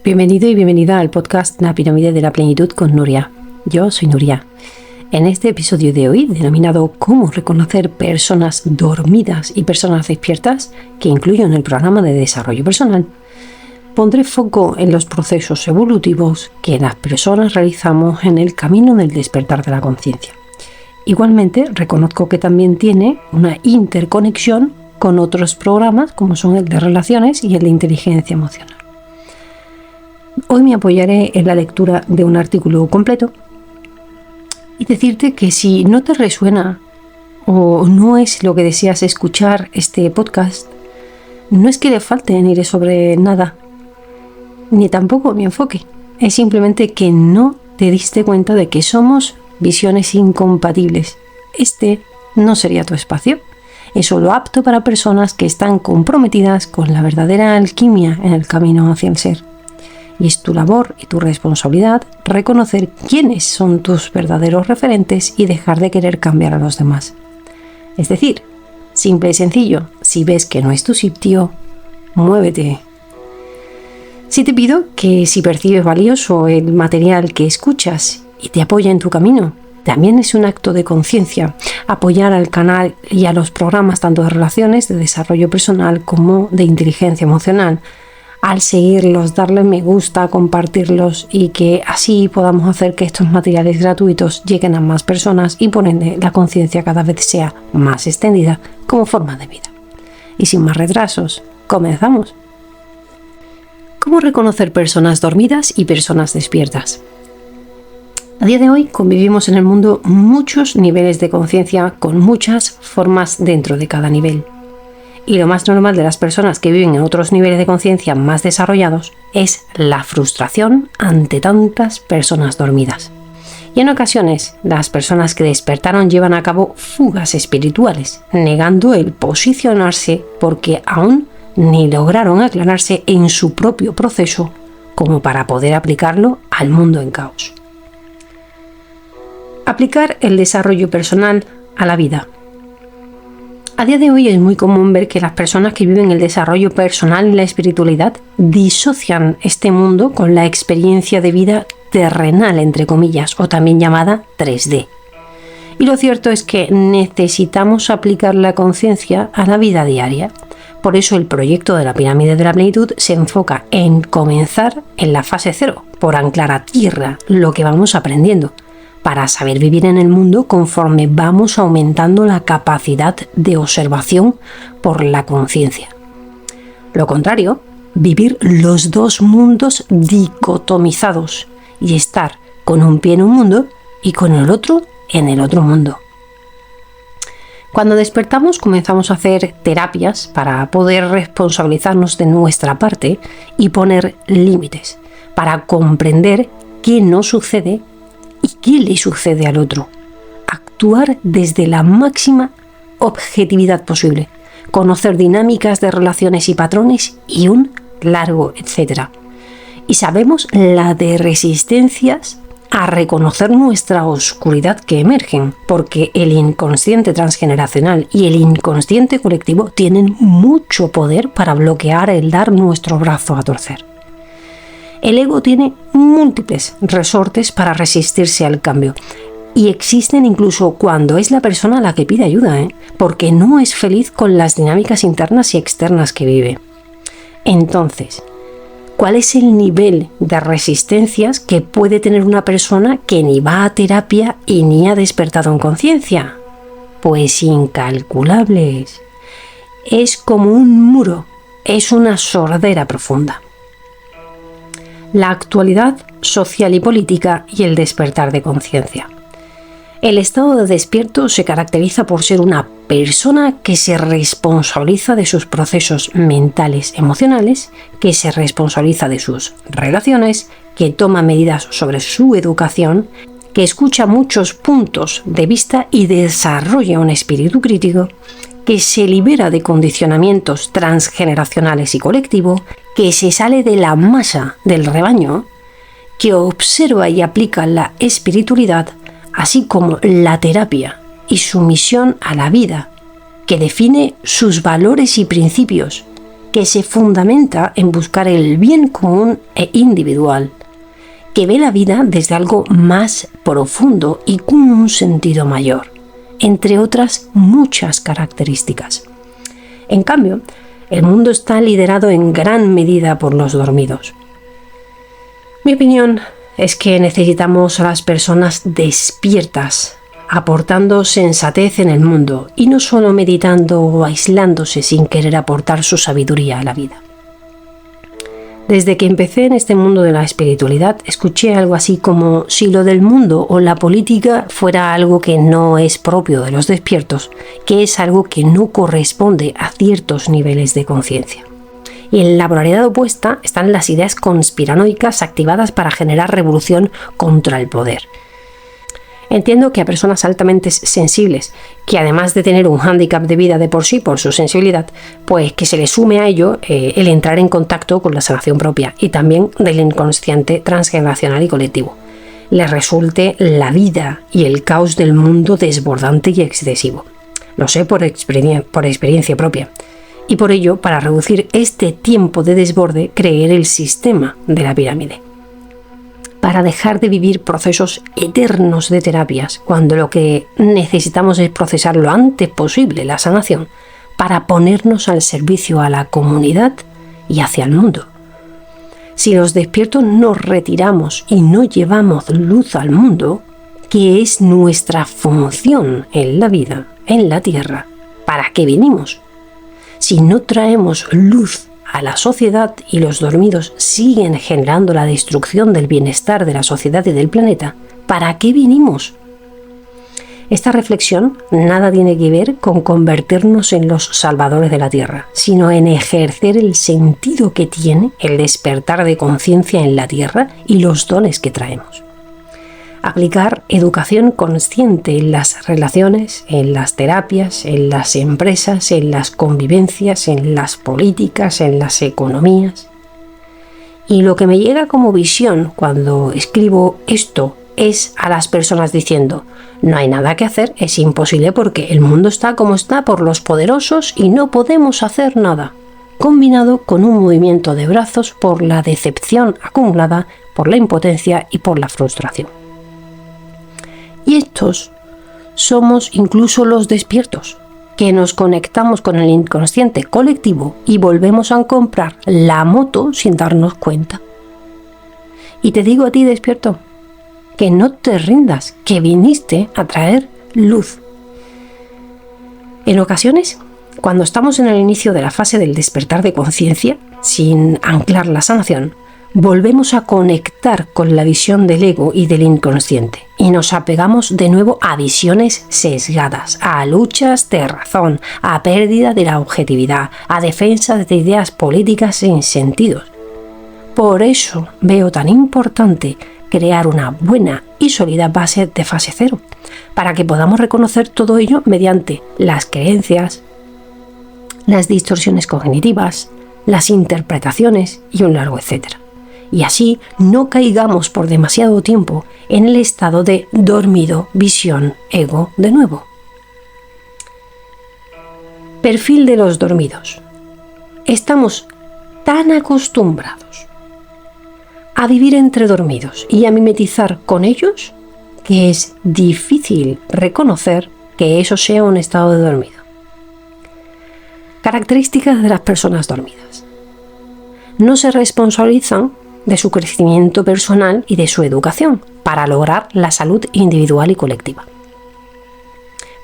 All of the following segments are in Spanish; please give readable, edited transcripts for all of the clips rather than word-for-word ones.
Bienvenido y bienvenida al podcast La Pirámide de la Plenitud con Nuria. Yo soy Nuria. En este episodio de hoy, denominado Cómo reconocer personas dormidas y personas despiertas, que incluyo en el programa de desarrollo personal, pondré foco en los procesos evolutivos que las personas realizamos en el camino del despertar de la conciencia. Igualmente, reconozco que también tiene una interconexión con otros programas como son el de relaciones y el de inteligencia emocional. Hoy me apoyaré en la lectura de un artículo completo y decirte que si no te resuena o no es lo que deseas escuchar este podcast, no es que le falte ni iré sobre nada, ni tampoco mi enfoque. Es simplemente que no te diste cuenta de que somos visiones incompatibles. Este no sería tu espacio. Es solo apto para personas que están comprometidas con la verdadera alquimia en el camino hacia el ser. Y es tu labor y tu responsabilidad reconocer quiénes son tus verdaderos referentes y dejar de querer cambiar a los demás. Es decir, simple y sencillo, si ves que no es tu sitio, muévete. Sí te pido que si percibes valioso el material que escuchas y te apoya en tu camino, también es un acto de conciencia apoyar al canal y a los programas tanto de relaciones, de desarrollo personal como de inteligencia emocional. Al seguirlos, darle me gusta, compartirlos y que así podamos hacer que estos materiales gratuitos lleguen a más personas y por ende la conciencia cada vez sea más extendida como forma de vida. Y sin más retrasos, comenzamos. ¿Cómo reconocer personas dormidas y personas despiertas? A día de hoy convivimos en el mundo muchos niveles de conciencia con muchas formas dentro de cada nivel. Y lo más normal de las personas que viven en otros niveles de conciencia más desarrollados es la frustración ante tantas personas dormidas. Y en ocasiones, las personas que despertaron llevan a cabo fugas espirituales, negando el posicionarse porque aún ni lograron aclararse en su propio proceso como para poder aplicarlo al mundo en caos. Aplicar el desarrollo personal a la vida. A día de hoy es muy común ver que las personas que viven el desarrollo personal y la espiritualidad disocian este mundo con la experiencia de vida terrenal, entre comillas, o también llamada 3D. Y lo cierto es que necesitamos aplicar la conciencia a la vida diaria. Por eso el proyecto de la Pirámide de la Plenitud se enfoca en comenzar en la fase 0, por anclar a tierra lo que vamos aprendiendo, para saber vivir en el mundo conforme vamos aumentando la capacidad de observación por la conciencia. Lo contrario, vivir los dos mundos dicotomizados y estar con un pie en un mundo y con el otro en el otro mundo. Cuando despertamos comenzamos a hacer terapias para poder responsabilizarnos de nuestra parte y poner límites, para comprender qué nos sucede y qué le sucede al otro. Actuar desde la máxima objetividad posible, conocer dinámicas de relaciones y patrones y un largo etcétera. Y sabemos la de resistencias a reconocer nuestra oscuridad que emergen, porque el inconsciente transgeneracional y el inconsciente colectivo tienen mucho poder para bloquear el dar nuestro brazo a torcer. El ego tiene múltiples resortes para resistirse al cambio y existen incluso cuando es la persona la que pide ayuda, porque no es feliz con las dinámicas internas y externas que vive. Entonces, ¿cuál es el nivel de resistencias que puede tener una persona que ni va a terapia y ni ha despertado en conciencia? Pues incalculables. Es como un muro, es una sordera profunda. La actualidad social y política y el despertar de conciencia. El estado de despierto se caracteriza por ser una persona que se responsabiliza de sus procesos mentales, emocionales, que se responsabiliza de sus relaciones, que toma medidas sobre su educación, que escucha muchos puntos de vista y desarrolla un espíritu crítico, que se libera de condicionamientos transgeneracionales y colectivo, que se sale de la masa del rebaño, que observa y aplica la espiritualidad, así como la terapia y su misión a la vida, que define sus valores y principios, que se fundamenta en buscar el bien común e individual, que ve la vida desde algo más profundo y con un sentido mayor, entre otras muchas características. En cambio, el mundo está liderado en gran medida por los dormidos. Mi opinión es que necesitamos a las personas despiertas, aportando sensatez en el mundo y no solo meditando o aislándose sin querer aportar su sabiduría a la vida. Desde que empecé en este mundo de la espiritualidad, escuché algo así como si lo del mundo o la política fuera algo que no es propio de los despiertos, que es algo que no corresponde a ciertos niveles de conciencia. Y en la polaridad opuesta están las ideas conspiranoicas activadas para generar revolución contra el poder. Entiendo que a personas altamente sensibles, que además de tener un hándicap de vida de por sí por su sensibilidad, pues que se le sume a ello el entrar en contacto con la sanación propia y también del inconsciente transgeneracional y colectivo, les resulte la vida y el caos del mundo desbordante y excesivo. Lo sé por experiencia propia. Y por ello, para reducir este tiempo de desborde, creé el sistema de la pirámide. Para dejar de vivir procesos eternos de terapias, cuando lo que necesitamos es procesar lo antes posible la sanación, para ponernos al servicio a la comunidad y hacia el mundo. Si los despiertos nos retiramos y no llevamos luz al mundo, que es nuestra función en la vida, en la tierra, ¿para qué vinimos? Si no traemos luz a la sociedad y los dormidos siguen generando la destrucción del bienestar de la sociedad y del planeta, ¿para qué vinimos? Esta reflexión nada tiene que ver con convertirnos en los salvadores de la Tierra, sino en ejercer el sentido que tiene el despertar de conciencia en la Tierra y los dones que traemos. Aplicar educación consciente en las relaciones, en las terapias, en las empresas, en las convivencias, en las políticas, en las economías. Y lo que me llega como visión cuando escribo esto es a las personas diciendo: no hay nada que hacer, es imposible porque el mundo está como está por los poderosos y no podemos hacer nada, combinado con un movimiento de brazos por la decepción acumulada, por la impotencia y por la frustración. Y estos somos incluso los despiertos, que nos conectamos con el inconsciente colectivo y volvemos a comprar la moto sin darnos cuenta. Y te digo a ti, despierto, que no te rindas, que viniste a traer luz. En ocasiones, cuando estamos en el inicio de la fase del despertar de conciencia, sin anclar la sanación, volvemos a conectar con la visión del ego y del inconsciente y nos apegamos de nuevo a visiones sesgadas, a luchas de razón, a pérdida de la objetividad, a defensa de ideas políticas sin sentidos. Por eso veo tan importante crear una buena y sólida base de fase cero, para que podamos reconocer todo ello mediante las creencias, las distorsiones cognitivas, las interpretaciones y un largo etcétera. Y así no caigamos por demasiado tiempo en el estado de dormido, visión, ego de nuevo. Perfil de los dormidos. Estamos tan acostumbrados a vivir entre dormidos y a mimetizar con ellos que es difícil reconocer que eso sea un estado de dormido. Características de las personas dormidas. No se responsabilizan de su crecimiento personal y de su educación para lograr la salud individual y colectiva.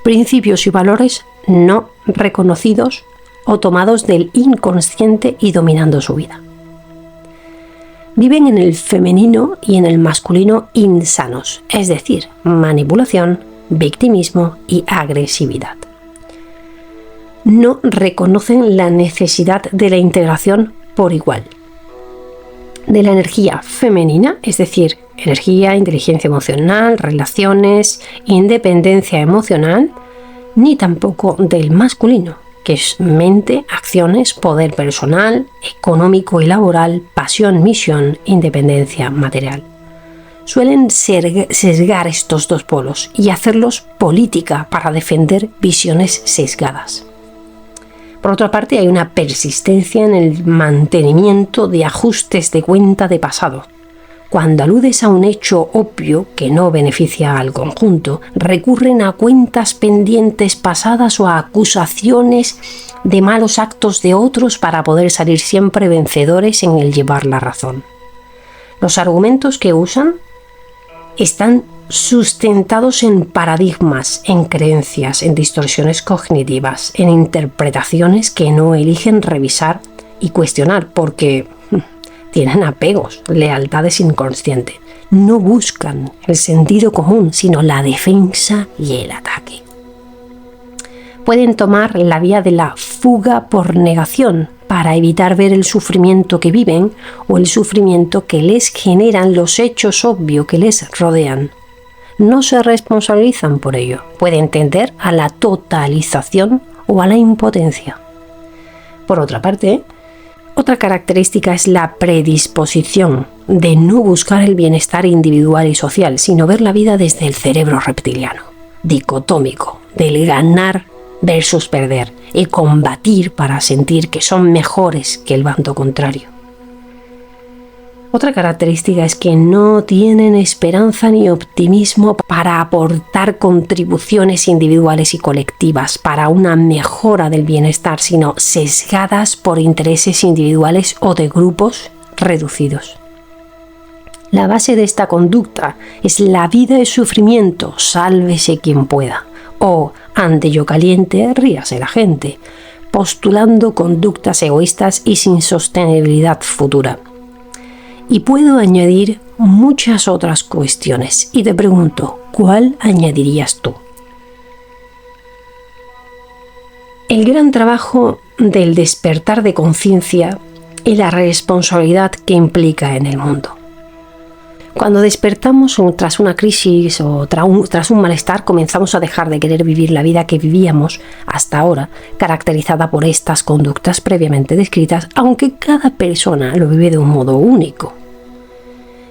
Principios y valores no reconocidos o tomados del inconsciente y dominando su vida. Viven en el femenino y en el masculino insanos, es decir, manipulación, victimismo y agresividad. No reconocen la necesidad de la integración por igual de la energía femenina, es decir, energía, inteligencia emocional, relaciones, independencia emocional, ni tampoco del masculino, que es mente, acciones, poder personal, económico y laboral, pasión, misión, independencia material. Suelen sesgar estos dos polos y hacerlos política para defender visiones sesgadas. Por otra parte, hay una persistencia en el mantenimiento de ajustes de cuenta de pasado. Cuando aludes a un hecho obvio que no beneficia al conjunto, recurren a cuentas pendientes pasadas o a acusaciones de malos actos de otros para poder salir siempre vencedores en el llevar la razón. Los argumentos que usan están sustentados en paradigmas, en creencias, en distorsiones cognitivas, en interpretaciones que no eligen revisar y cuestionar porque tienen apegos, lealtades inconscientes. No buscan el sentido común, sino la defensa y el ataque. Pueden tomar la vía de la fuga por negación para evitar ver el sufrimiento que viven o el sufrimiento que les generan los hechos obvios que les rodean. No se responsabilizan por ello. Pueden tender a la totalización o a la impotencia. Por otra parte, otra característica es la predisposición de no buscar el bienestar individual y social, sino ver la vida desde el cerebro reptiliano, dicotómico, del ganar versus perder, y combatir para sentir que son mejores que el bando contrario. Otra característica es que no tienen esperanza ni optimismo para aportar contribuciones individuales y colectivas para una mejora del bienestar, sino sesgadas por intereses individuales o de grupos reducidos. La base de esta conducta es la vida es sufrimiento, sálvese quien pueda, o ante yo caliente, ríase la gente, postulando conductas egoístas y sin sostenibilidad futura. Y puedo añadir muchas otras cuestiones. Y te pregunto, ¿cuál añadirías tú? El gran trabajo del despertar de conciencia y la responsabilidad que implica en el mundo. Cuando despertamos tras una crisis o tras un malestar, comenzamos a dejar de querer vivir la vida que vivíamos hasta ahora, caracterizada por estas conductas previamente descritas, aunque cada persona lo vive de un modo único.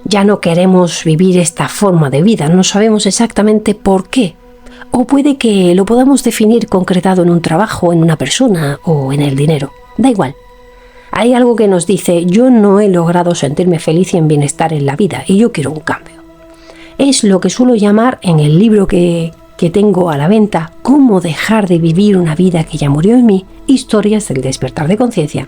Ya no queremos vivir esta forma de vida, no sabemos exactamente por qué. O puede que lo podamos definir concretado en un trabajo, en una persona o en el dinero. Da igual. Hay algo que nos dice, yo no he logrado sentirme feliz y en bienestar en la vida y yo quiero un cambio. Es lo que suelo llamar en el libro que tengo a la venta, Cómo dejar de vivir una vida que ya murió en mí, historias del despertar de conciencia.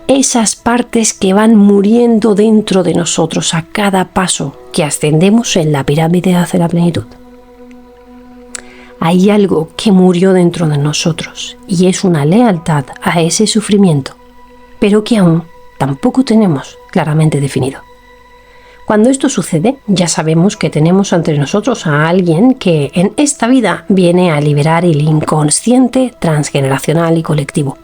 Esas partes que van muriendo dentro de nosotros a cada paso que ascendemos en la pirámide hacia la plenitud. Hay algo que murió dentro de nosotros y es una lealtad a ese sufrimiento, pero que aún tampoco tenemos claramente definido. Cuando esto sucede, ya sabemos que tenemos ante nosotros a alguien que en esta vida viene a liberar el inconsciente transgeneracional y colectivo.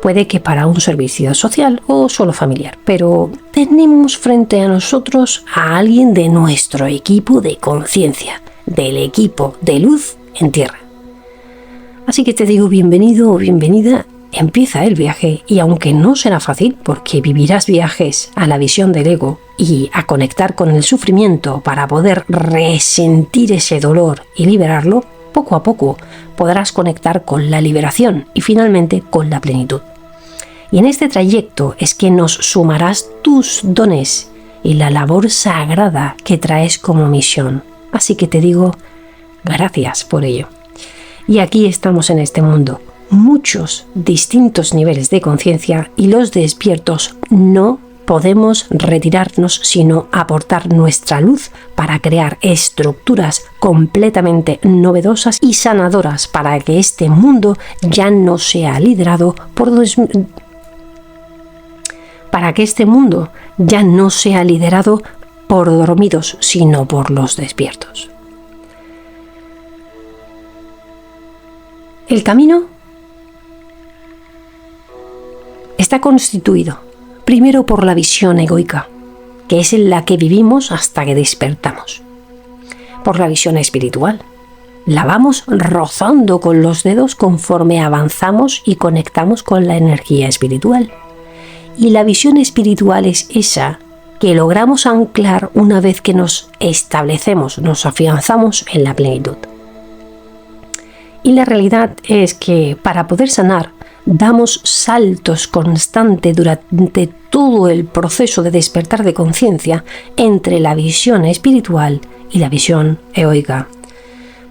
Puede que para un servicio social o solo familiar, pero tenemos frente a nosotros a alguien de nuestro equipo de conciencia, del equipo de luz en tierra. Así que te digo bienvenido o bienvenida. Empieza el viaje y aunque no será fácil porque vivirás viajes a la visión del ego y a conectar con el sufrimiento para poder resentir ese dolor y liberarlo, poco a poco podrás conectar con la liberación y finalmente con la plenitud. Y en este trayecto es que nos sumarás tus dones y la labor sagrada que traes como misión. Así que te digo gracias por ello. Y aquí estamos en este mundo. Muchos distintos niveles de conciencia y los despiertos no podemos retirarnos sino aportar nuestra luz para crear estructuras completamente novedosas y sanadoras para que este mundo ya no sea liderado por dormidos sino por los despiertos. El camino está constituido primero por la visión egoica, que es en la que vivimos hasta que despertamos. Por la visión espiritual, la vamos rozando con los dedos conforme avanzamos y conectamos con la energía espiritual. Y la visión espiritual es esa que logramos anclar una vez que nos establecemos, nos afianzamos en la plenitud. Y la realidad es que para poder sanar damos saltos constantes durante todo el proceso de despertar de conciencia entre la visión espiritual y la visión egoica.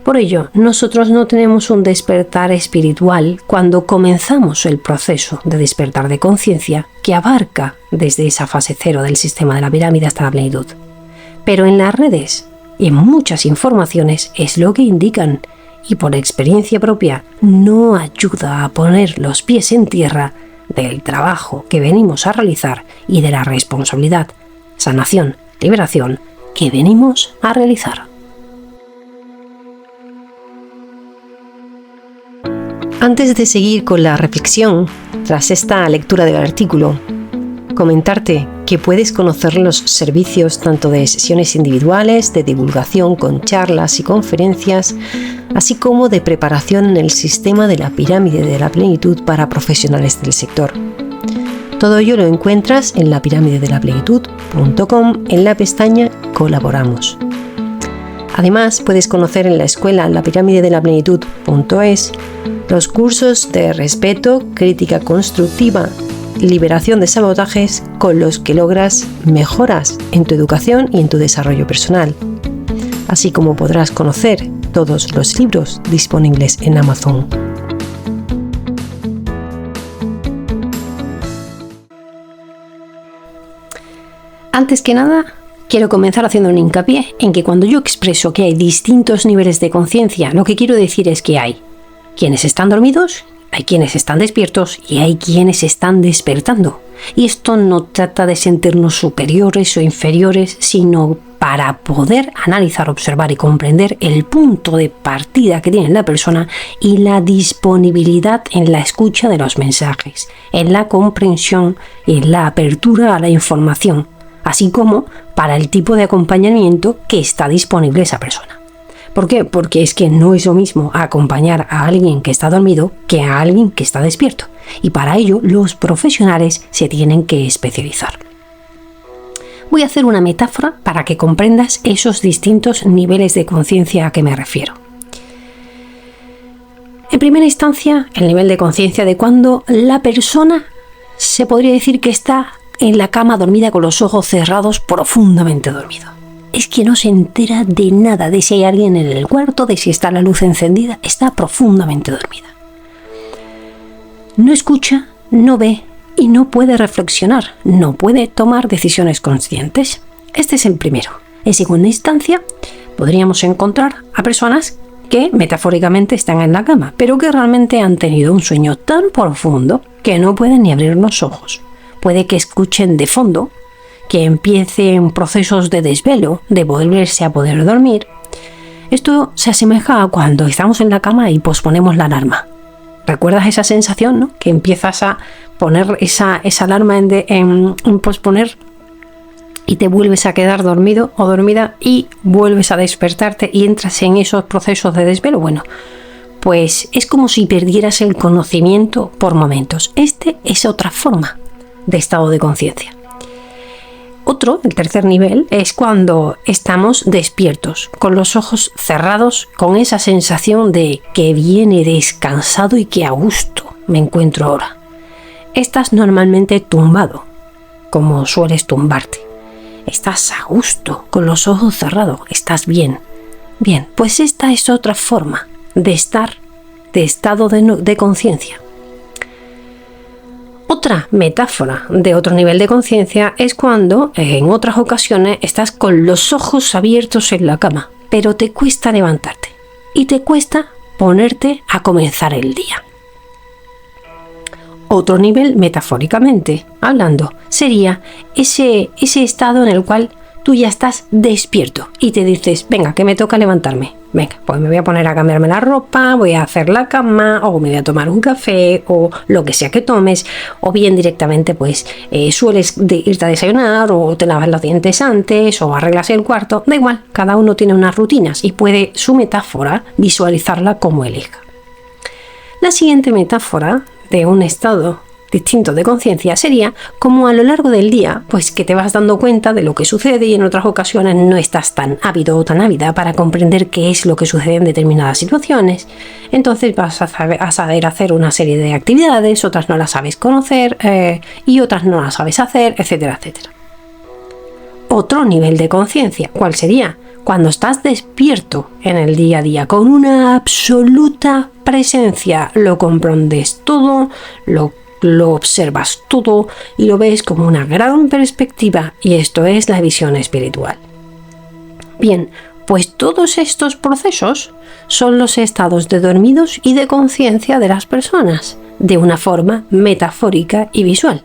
Por ello, nosotros no tenemos un despertar espiritual cuando comenzamos el proceso de despertar de conciencia que abarca desde esa fase cero del sistema de la pirámide hasta la plenitud. Pero en las redes y en muchas informaciones es lo que indican, y por experiencia propia no ayuda a poner los pies en tierra del trabajo que venimos a realizar y de la responsabilidad, sanación, liberación que venimos a realizar. Antes de seguir con la reflexión, tras esta lectura del artículo, comentarte que puedes conocer los servicios tanto de sesiones individuales, de divulgación con charlas y conferencias, así como de preparación en el sistema de la pirámide de la plenitud para profesionales del sector. Todo ello lo encuentras en lapiramideDeLaPlenitud.com en la pestaña Colaboramos. Además, puedes conocer en la escuela lapiramideDeLaPlenitud.es los cursos de respeto, crítica constructiva, liberación de sabotajes con los que logras mejoras en tu educación y en tu desarrollo personal. Así como podrás conocer todos los libros disponibles en Amazon. Antes que nada, quiero comenzar haciendo un hincapié en que cuando yo expreso que hay distintos niveles de conciencia, lo que quiero decir es que hay quienes están dormidos, hay quienes están despiertos y hay quienes están despertando. Y esto no trata de sentirnos superiores o inferiores, sino para poder analizar, observar y comprender el punto de partida que tiene la persona y la disponibilidad en la escucha de los mensajes, en la comprensión y en la apertura a la información, así como para el tipo de acompañamiento que está disponible esa persona. ¿Por qué? Porque es que no es lo mismo acompañar a alguien que está dormido que a alguien que está despierto. Y para ello los profesionales se tienen que especializar. Voy a hacer una metáfora para que comprendas esos distintos niveles de conciencia a que me refiero. En primera instancia, el nivel de conciencia de cuando la persona se podría decir que está en la cama dormida con los ojos cerrados, profundamente dormido. Es que no se entera de nada, de si hay alguien en el cuarto, de si está la luz encendida, está profundamente dormida. No escucha, no ve y no puede reflexionar, no puede tomar decisiones conscientes. Este es el primero. En segunda instancia, podríamos encontrar a personas que metafóricamente están en la cama, pero que realmente han tenido un sueño tan profundo que no pueden ni abrir los ojos. Puede que escuchen de fondo, que empiecen procesos de desvelo, de volverse a poder dormir. Esto se asemeja a cuando estamos en la cama y posponemos la alarma. ¿Recuerdas esa sensación, no? Que empiezas a poner esa alarma en posponer y te vuelves a quedar dormido o dormida y vuelves a despertarte y entras en esos procesos de desvelo. Bueno, pues es como si perdieras el conocimiento por momentos. Este es otra forma de estado de conciencia. Otro, el tercer nivel, es cuando estamos despiertos, con los ojos cerrados, con esa sensación de que viene descansado y que a gusto me encuentro ahora. Estás normalmente tumbado, como sueles tumbarte. Estás a gusto, con los ojos cerrados, estás bien. Bien, pues esta es otra forma de estar, de estado de conciencia. Otra metáfora de otro nivel de conciencia es cuando, en otras ocasiones, estás con los ojos abiertos en la cama, pero te cuesta levantarte y te cuesta ponerte a comenzar el día. Otro nivel, metafóricamente hablando, sería ese estado en el cual tú ya estás despierto y te dices, venga, que me toca levantarme. Venga, pues me voy a poner a cambiarme la ropa, voy a hacer la cama, o me voy a tomar un café, o lo que sea que tomes, o bien directamente pues sueles irte a desayunar, o te lavas los dientes antes, o arreglas el cuarto, da igual, cada uno tiene unas rutinas y puede su metáfora visualizarla como elija. La siguiente metáfora de un estado distintos de conciencia sería como a lo largo del día, pues que te vas dando cuenta de lo que sucede y en otras ocasiones no estás tan ávido o tan ávida para comprender qué es lo que sucede en determinadas situaciones. Entonces vas a saber hacer una serie de actividades, otras no las sabes conocer y otras no las sabes hacer, etcétera, etcétera. Otro nivel de conciencia, ¿cuál sería? Cuando estás despierto en el día a día, con una absoluta presencia, lo comprendes todo, lo observas todo y lo ves como una gran perspectiva, y esto es la visión espiritual. Bien, pues todos estos procesos son los estados de dormidos y de conciencia de las personas, de una forma metafórica y visual.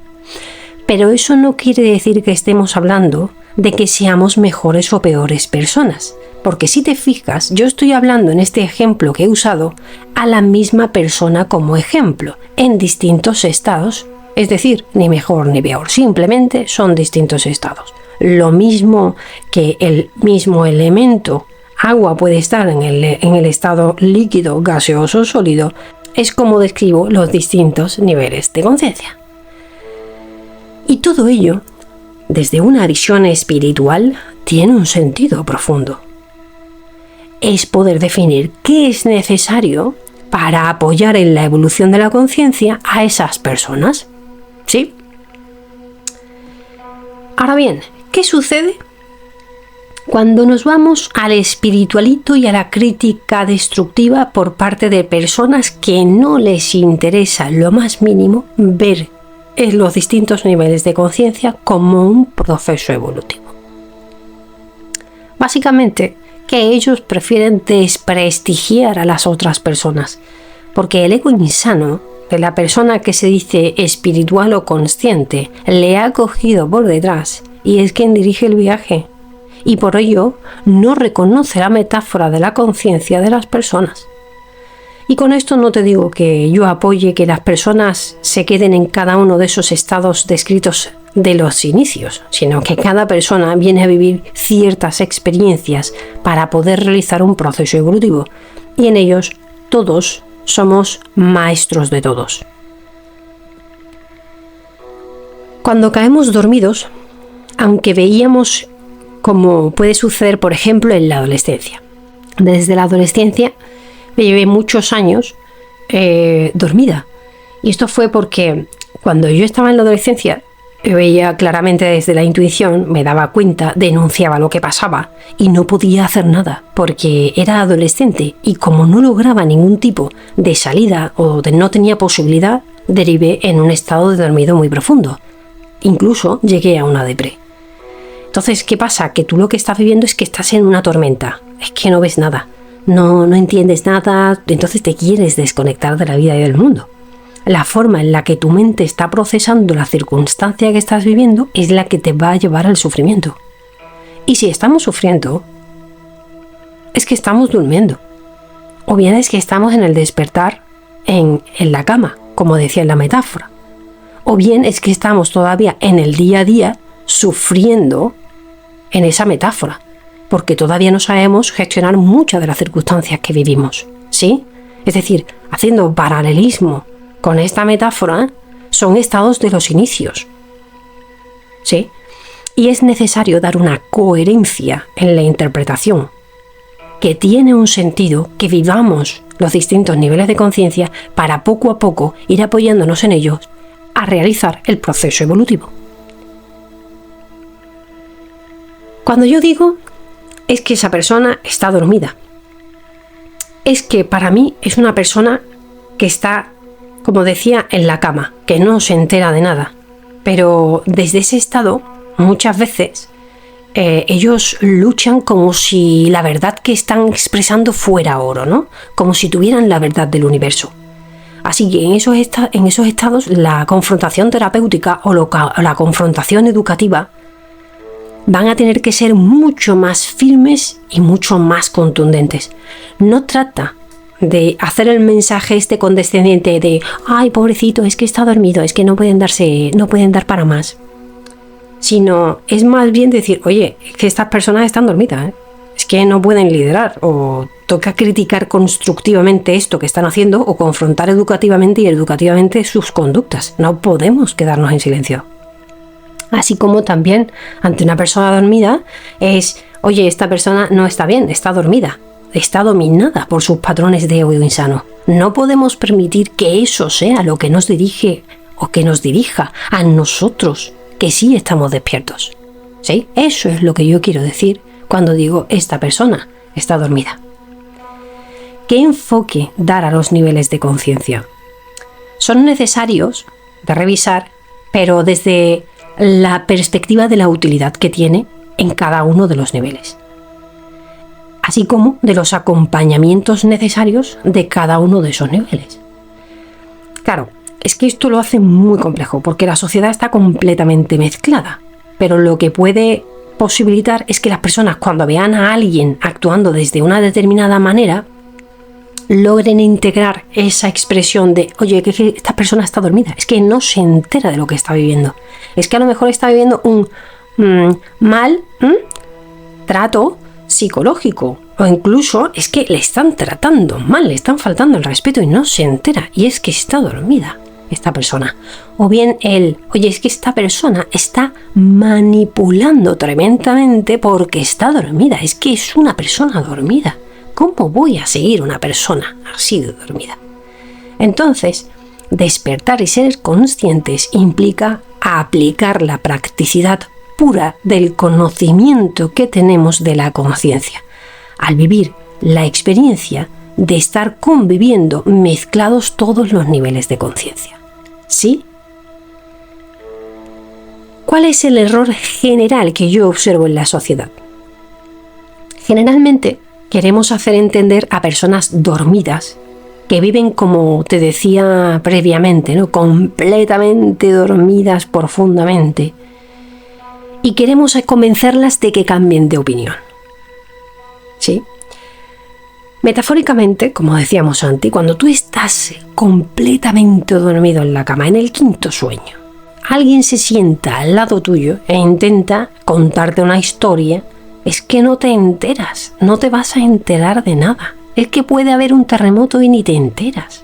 Pero eso no quiere decir que estemos hablando de que seamos mejores o peores personas, porque si te fijas, yo estoy hablando en este ejemplo que he usado a la misma persona como ejemplo, en distintos estados, es decir, ni mejor ni peor, simplemente son distintos estados. Lo mismo que el mismo elemento agua puede estar en el estado líquido, gaseoso, sólido, es como describo los distintos niveles de conciencia. Y todo ello, desde una visión espiritual, tiene un sentido profundo. Es poder definir qué es necesario para apoyar en la evolución de la conciencia a esas personas. ¿Sí? Ahora bien, ¿qué sucede cuando nos vamos al espiritualito y a la crítica destructiva por parte de personas que no les interesa lo más mínimo ver en los distintos niveles de conciencia como un proceso evolutivo? Básicamente, que ellos prefieren desprestigiar a las otras personas, porque el ego insano de la persona que se dice espiritual o consciente le ha cogido por detrás y es quien dirige el viaje, y por ello no reconoce la metáfora de la conciencia de las personas. Y con esto no te digo que yo apoye que las personas se queden en cada uno de esos estados descritos de los inicios, sino que cada persona viene a vivir ciertas experiencias para poder realizar un proceso evolutivo, y en ellos todos somos maestros de todos. Cuando caemos dormidos, aunque veíamos como puede suceder, por ejemplo, en la adolescencia. Desde la adolescencia me llevé muchos años dormida. Y esto fue porque cuando yo estaba en la adolescencia, veía claramente desde la intuición, me daba cuenta, denunciaba lo que pasaba y no podía hacer nada porque era adolescente, y como no lograba ningún tipo de salida o no tenía posibilidad, derivé en un estado de dormido muy profundo. Incluso llegué a una depresión. Entonces, ¿qué pasa? Que tú lo que estás viviendo es que estás en una tormenta, es que no ves nada, no entiendes nada, entonces te quieres desconectar de la vida y del mundo. La forma en la que tu mente está procesando la circunstancia que estás viviendo es la que te va a llevar al sufrimiento. Y si estamos sufriendo, es que estamos durmiendo. O bien es que estamos en el despertar en la cama, como decía en la metáfora. O bien es que estamos todavía en el día a día sufriendo en esa metáfora, porque todavía no sabemos gestionar muchas de las circunstancias que vivimos, ¿sí? Es decir, haciendo paralelismo con esta metáfora, son estados de los inicios, ¿sí? Y es necesario dar una coherencia en la interpretación, que tiene un sentido que vivamos los distintos niveles de conciencia para poco a poco ir apoyándonos en ellos a realizar el proceso evolutivo. Cuando yo digo es que esa persona está dormida, es que para mí es una persona que está, como decía, en la cama, que no se entera de nada. Pero desde ese estado, muchas veces, ellos luchan como si la verdad que están expresando fuera oro, ¿no? Como si tuvieran la verdad del universo. Así que en esos estados, la confrontación terapéutica o la confrontación educativa van a tener que ser mucho más firmes y mucho más contundentes. No trata de hacer el mensaje condescendiente de ¡ay, pobrecito, es que está dormido, es que no pueden dar para más! Sino es más bien decir, oye, es que estas personas están dormidas, es que no pueden liderar, o toca criticar constructivamente esto que están haciendo o confrontar educativamente y educativamente sus conductas. No podemos quedarnos en silencio. Así como también ante una persona dormida es, oye, esta persona no está bien, está dormida, está dominada por sus patrones de ego insano. No podemos permitir que eso sea lo que nos dirige o que nos dirija a nosotros, que sí estamos despiertos. ¿Sí? Eso es lo que yo quiero decir cuando digo esta persona está dormida. ¿Qué enfoque dar a los niveles de conciencia? Son necesarios de revisar, pero desde la perspectiva de la utilidad que tiene en cada uno de los niveles, así como de los acompañamientos necesarios de cada uno de esos niveles. Claro, es que esto lo hace muy complejo porque la sociedad está completamente mezclada, pero lo que puede posibilitar es que las personas, cuando vean a alguien actuando desde una determinada manera, logren integrar esa expresión de, oye, que esta persona está dormida, es que no se entera de lo que está viviendo, es que a lo mejor está viviendo un mal trato psicológico, o incluso es que le están tratando mal, le están faltando el respeto y no se entera, y es que está dormida esta persona. O bien oye, es que esta persona está manipulando tremendamente porque está dormida, es que es una persona dormida. ¿Cómo voy a seguir una persona así de dormida? Entonces, despertar y ser conscientes implica aplicar la practicidad pura del conocimiento que tenemos de la conciencia, al vivir la experiencia de estar conviviendo mezclados todos los niveles de conciencia. ¿Sí? ¿Cuál es el error general que yo observo en la sociedad? Generalmente queremos hacer entender a personas dormidas que viven, como te decía previamente, ¿no? Completamente dormidas profundamente, y queremos convencerlas de que cambien de opinión. ¿Sí? Metafóricamente, como decíamos antes, cuando tú estás completamente dormido en la cama, en el quinto sueño, alguien se sienta al lado tuyo e intenta contarte una historia, es que no te enteras, no te vas a enterar de nada. Es que puede haber un terremoto y ni te enteras.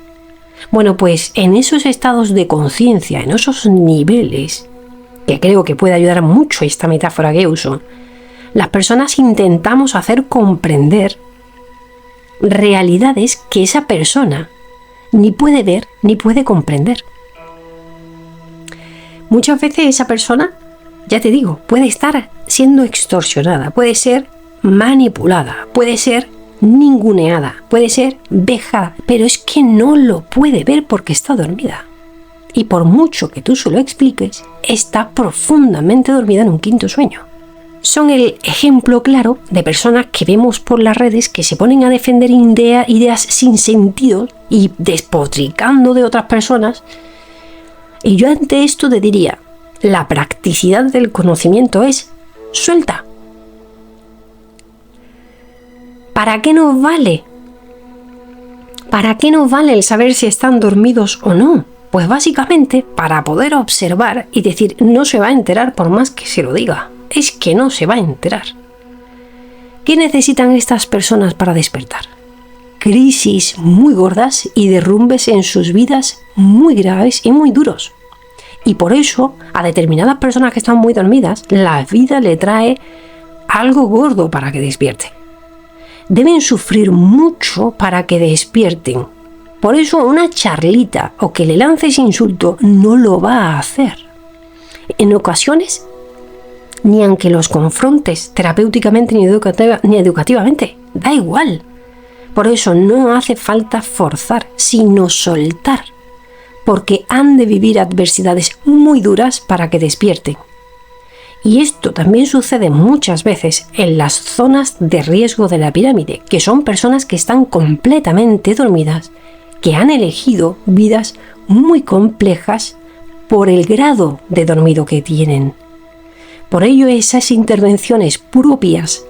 Bueno, pues en esos estados de conciencia, en esos niveles, que creo que puede ayudar mucho esta metáfora que uso, las personas intentamos hacer comprender realidades que esa persona ni puede ver ni puede comprender. Muchas veces esa persona, ya te digo, puede estar siendo extorsionada, puede ser manipulada, puede ser ninguneada, puede ser vejada, pero es que no lo puede ver porque está dormida. Y por mucho que tú se lo expliques, está profundamente dormida en un quinto sueño. Son el ejemplo claro de personas que vemos por las redes que se ponen a defender ideas sin sentido y despotricando de otras personas. Y yo ante esto te diría, la practicidad del conocimiento es suelta. ¿Para qué nos vale? ¿Para qué nos vale el saber si están dormidos o no? Pues básicamente para poder observar y decir, no se va a enterar por más que se lo diga. Es que no se va a enterar. ¿Qué necesitan estas personas para despertar? Crisis muy gordas y derrumbes en sus vidas muy graves y muy duros. Y por eso, a determinadas personas que están muy dormidas, la vida le trae algo gordo para que despierten. Deben sufrir mucho para que despierten. Por eso una charlita o que le lances insulto no lo va a hacer. En ocasiones, ni aunque los confrontes terapéuticamente ni educativamente, da igual. Por eso no hace falta forzar, sino soltar, porque han de vivir adversidades muy duras para que despierten. Y esto también sucede muchas veces en las zonas de riesgo de la pirámide, que son personas que están completamente dormidas, que han elegido vidas muy complejas por el grado de dormido que tienen. Por ello, esas intervenciones propias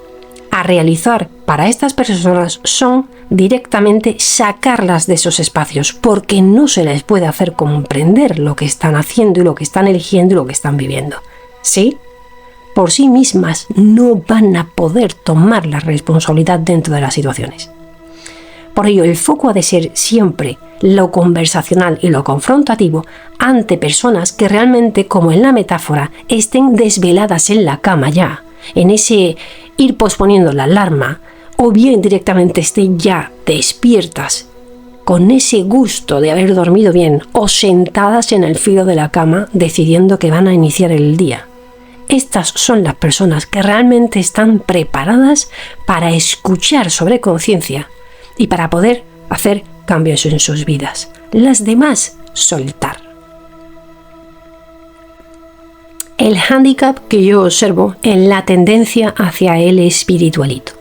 a realizar para estas personas son directamente sacarlas de esos espacios, porque no se les puede hacer comprender lo que están haciendo y lo que están eligiendo y lo que están viviendo. ¿Sí? Por sí mismas no van a poder tomar la responsabilidad dentro de las situaciones. Por ello, el foco ha de ser siempre lo conversacional y lo confrontativo ante personas que realmente, como en la metáfora, estén desveladas en la cama ya, en ese ir posponiendo la alarma, o bien directamente estén ya despiertas, con ese gusto de haber dormido bien, o sentadas en el filo de la cama decidiendo que van a iniciar el día. Estas son las personas que realmente están preparadas para escuchar sobre conciencia y para poder hacer cambios en sus vidas. Las demás, soltar. El hándicap que yo observo en la tendencia hacia el espiritualito.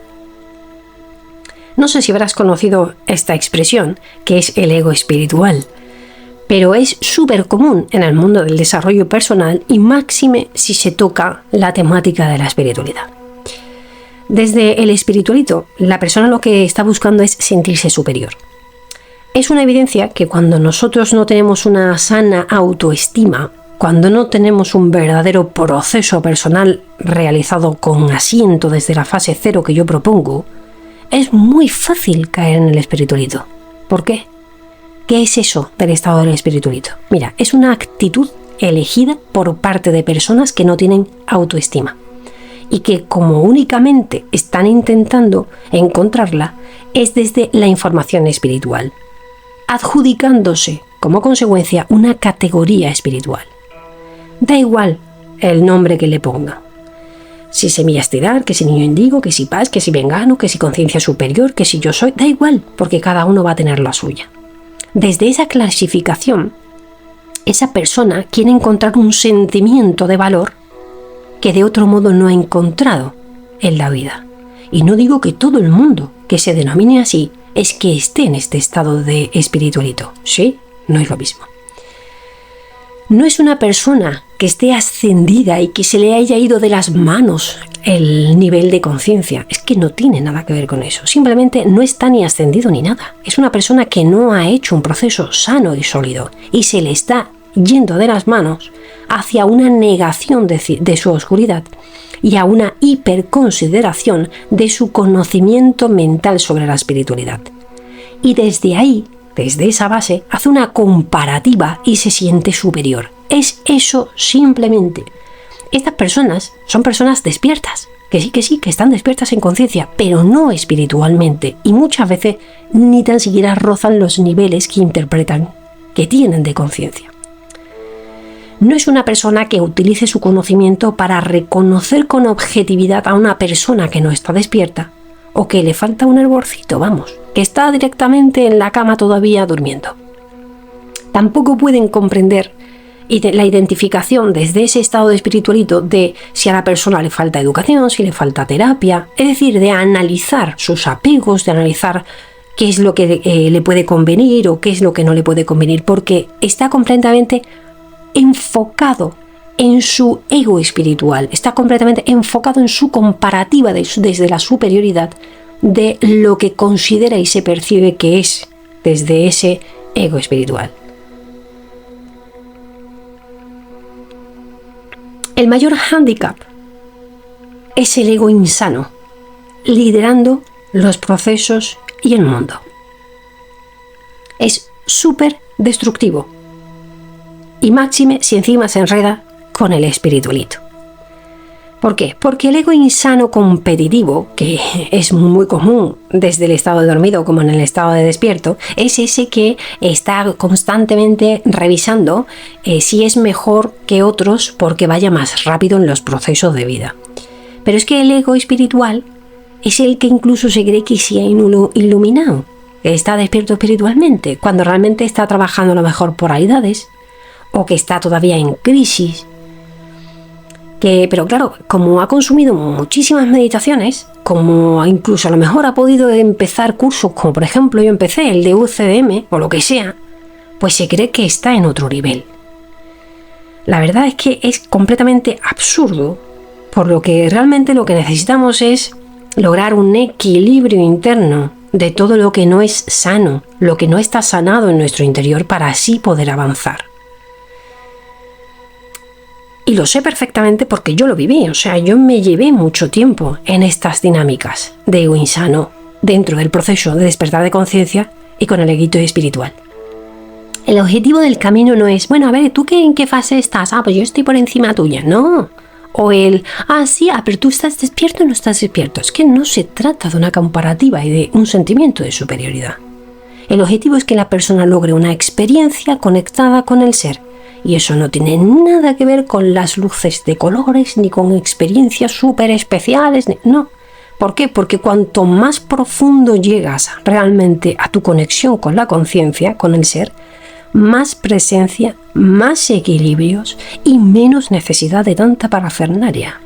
No sé si habrás conocido esta expresión, que es el ego espiritual, pero es súper común en el mundo del desarrollo personal y máxime si se toca la temática de la espiritualidad. Desde el espiritualito, la persona lo que está buscando es sentirse superior. Es una evidencia que cuando nosotros no tenemos una sana autoestima, cuando no tenemos un verdadero proceso personal realizado con asiento desde la fase 0 que yo propongo, es muy fácil caer en el espiritualito. ¿Por qué? ¿Qué es eso del estado del espiritualito? Mira, es una actitud elegida por parte de personas que no tienen autoestima y que, como únicamente están intentando encontrarla, es desde la información espiritual, adjudicándose como consecuencia una categoría espiritual. Da igual el nombre que le ponga. Si semilla estelar, que si niño índigo, que si paz, que si vengano, que si conciencia superior, que si yo soy, da igual, porque cada uno va a tener la suya. Desde esa clasificación, esa persona quiere encontrar un sentimiento de valor que de otro modo no ha encontrado en la vida. Y no digo que todo el mundo que se denomine así es que esté en este estado de espiritualito. Sí, no es lo mismo. No es una persona que esté ascendida y que se le haya ido de las manos el nivel de conciencia. Es que no tiene nada que ver con eso. Simplemente no está ni ascendido ni nada. Es una persona que no ha hecho un proceso sano y sólido y se le está yendo de las manos hacia una negación de su oscuridad y a una hiperconsideración de su conocimiento mental sobre la espiritualidad. Y desde ahí, desde esa base, hace una comparativa y se siente superior. Es eso simplemente. Estas personas son personas despiertas, que sí, que están despiertas en conciencia, pero no espiritualmente, y muchas veces ni tan siquiera rozan los niveles que interpretan que tienen de conciencia. No es una persona que utilice su conocimiento para reconocer con objetividad a una persona que no está despierta o que le falta un hervorcito, vamos, que está directamente en la cama todavía durmiendo. Tampoco pueden comprender la identificación desde ese estado de espiritualito de si a la persona le falta educación, si le falta terapia, es decir, de analizar sus apegos, de analizar qué es lo que le puede convenir o qué es lo que no le puede convenir, porque está completamente enfocado en su ego espiritual, está completamente enfocado en su comparativa desde la superioridad de lo que considera y se percibe que es desde ese ego espiritual. El mayor hándicap es el ego insano, liderando los procesos y el mundo. Es súper destructivo. Y máxime si encima se enreda con el espiritualito. ¿Por qué? Porque el ego insano competitivo, que es muy común desde el estado de dormido como en el estado de despierto, es ese que está constantemente revisando si es mejor que otros porque vaya más rápido en los procesos de vida. Pero es que el ego espiritual es el que incluso se cree que se ha iluminado, que está despierto espiritualmente, cuando realmente está trabajando a lo mejor por polaridades, o que está todavía en crisis, pero claro, como ha consumido muchísimas meditaciones, como incluso a lo mejor ha podido empezar cursos, como por ejemplo yo empecé el de UCDM o lo que sea, pues se cree que está en otro nivel. La verdad es que es completamente absurdo, por lo que realmente lo que necesitamos es lograr un equilibrio interno de todo lo que no es sano, lo que no está sanado en nuestro interior para así poder avanzar. Y lo sé perfectamente porque yo lo viví, o sea, yo me llevé mucho tiempo en estas dinámicas de ego insano, dentro del proceso de despertar de conciencia y con el equito espiritual. El objetivo del camino no es, bueno, a ver, ¿tú en qué fase estás? Pues yo estoy por encima tuya. No. O sí, pero tú estás despierto o no estás despierto. Es que no se trata de una comparativa y de un sentimiento de superioridad. El objetivo es que la persona logre una experiencia conectada con el ser. Y eso no tiene nada que ver con las luces de colores, ni con experiencias súper especiales. No. ¿Por qué? Porque cuanto más profundo llegas realmente a tu conexión con la conciencia, con el ser, más presencia, más equilibrios y menos necesidad de tanta parafernalia.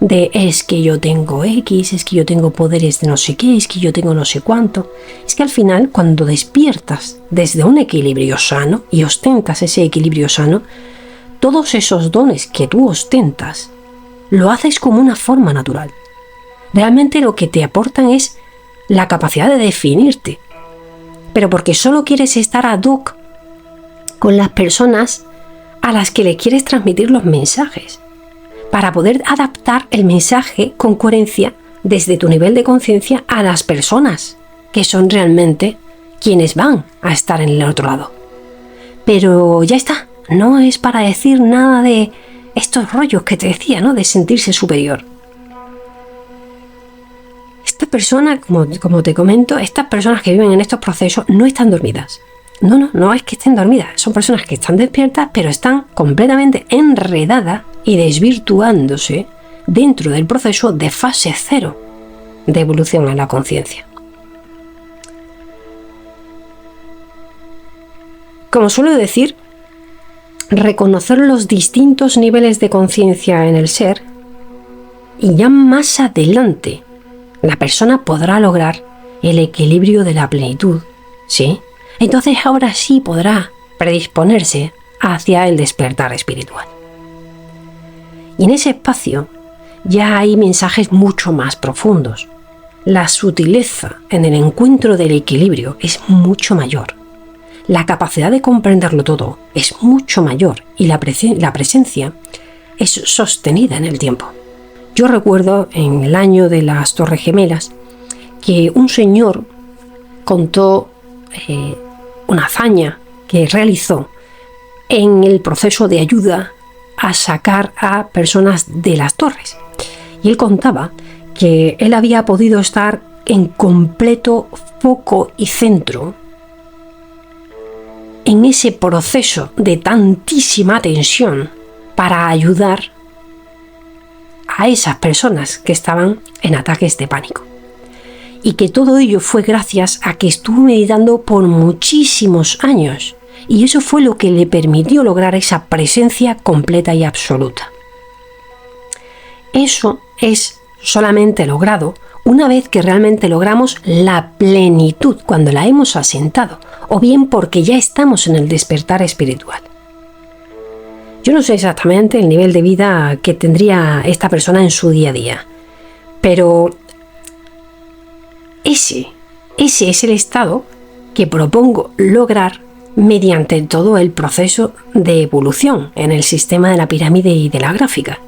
De es que yo tengo X, es que yo tengo poderes de no sé qué, es que yo tengo no sé cuánto. Es que al final, cuando despiertas desde un equilibrio sano y ostentas ese equilibrio sano, todos esos dones que tú ostentas lo haces como una forma natural. Realmente lo que te aportan es la capacidad de definirte, pero porque solo quieres estar ad hoc con las personas a las que le quieres transmitir los mensajes, para poder adaptar el mensaje con coherencia desde tu nivel de conciencia a las personas que son realmente quienes van a estar en el otro lado. Pero ya está, no es para decir nada de estos rollos que te decía, ¿no? De sentirse superior. Esta persona, como te comento, estas personas que viven en estos procesos no están dormidas. No es que estén dormidas, son personas que están despiertas, pero están completamente enredadas y desvirtuándose dentro del proceso de fase 0 de evolución en la conciencia. Como suelo decir, reconocer los distintos niveles de conciencia en el ser y ya más adelante la persona podrá lograr el equilibrio de la plenitud, ¿sí? Entonces ahora sí podrá predisponerse hacia el despertar espiritual. Y en ese espacio ya hay mensajes mucho más profundos. La sutileza en el encuentro del equilibrio es mucho mayor. La capacidad de comprenderlo todo es mucho mayor y la presencia es sostenida en el tiempo. Yo recuerdo en el año de las Torres Gemelas que un señor contó una hazaña que realizó en el proceso de ayuda a sacar a personas de las torres. Y él contaba que él había podido estar en completo foco y centro en ese proceso de tantísima tensión para ayudar a esas personas que estaban en ataques de pánico. Y que todo ello fue gracias a que estuvo meditando por muchísimos años. Y eso fue lo que le permitió lograr esa presencia completa y absoluta. Eso es solamente logrado una vez que realmente logramos la plenitud, cuando la hemos asentado, o bien porque ya estamos en el despertar espiritual. Yo no sé exactamente el nivel de vida que tendría esta persona en su día a día, pero ese es el estado que propongo lograr mediante todo el proceso de evolución en el sistema de la pirámide y de la gráfica.